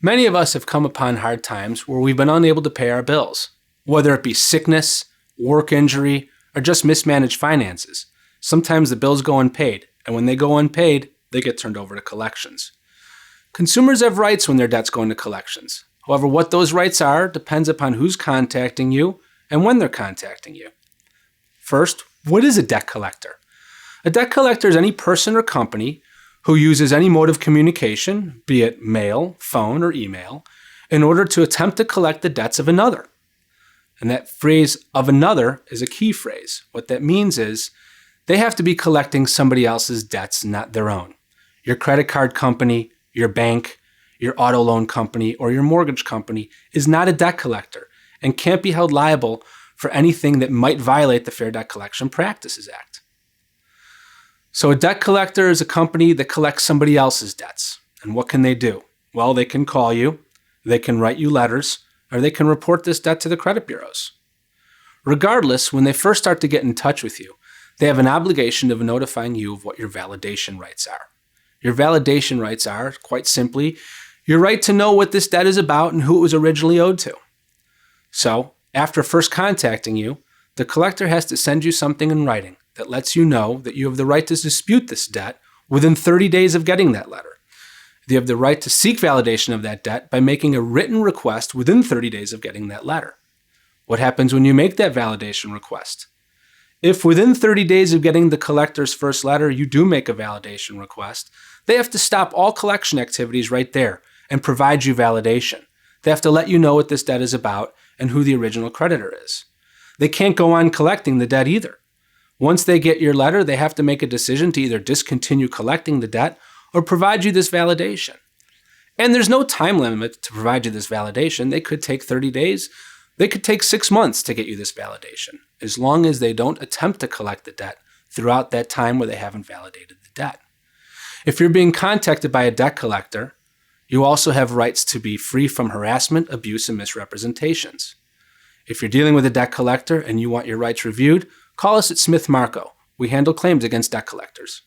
Many of us have come upon hard times where we've been unable to pay our bills, whether it be sickness, work injury, or just mismanaged finances. Sometimes the bills go unpaid, and when they go unpaid, they get turned over to collections. Consumers have rights when their debts go into collections. However, what those rights are depends upon who's contacting you and when they're contacting you. First, what is a debt collector? A debt collector is any person or company who uses any mode of communication, be it mail, phone, or email, in order to attempt to collect the debts of another. And that phrase, of another, is a key phrase. What that means is they have to be collecting somebody else's debts, not their own. Your credit card company, your bank, your auto loan company, or your mortgage company is not a debt collector and can't be held liable for anything that might violate the Fair Debt Collection Practices Act. So a debt collector is a company that collects somebody else's debts. And what can they do? Well, they can call you, they can write you letters, or they can report this debt to the credit bureaus. Regardless, when they first start to get in touch with you, they have an obligation of notifying you of what your validation rights are. Your validation rights are, quite simply, your right to know what this debt is about and who it was originally owed to. So, after first contacting you, the collector has to send you something in writing that lets you know that you have the right to dispute this debt within 30 days of getting that letter. You have the right to seek validation of that debt by making a written request within 30 days of getting that letter. What happens when you make that validation request? If within 30 days of getting the collector's first letter you do make a validation request, they have to stop all collection activities right there and provide you validation. They have to let you know what this debt is about and who the original creditor is. They can't go on collecting the debt either. Once they get your letter, they have to make a decision to either discontinue collecting the debt or provide you this validation. And there's no time limit to provide you this validation. They could take 30 days. They could take 6 months to get you this validation, as long as they don't attempt to collect the debt throughout that time where they haven't validated the debt. If you're being contacted by a debt collector, you also have rights to be free from harassment, abuse, and misrepresentations. If you're dealing with a debt collector and you want your rights reviewed, call us at Smith Marco. We handle claims against debt collectors.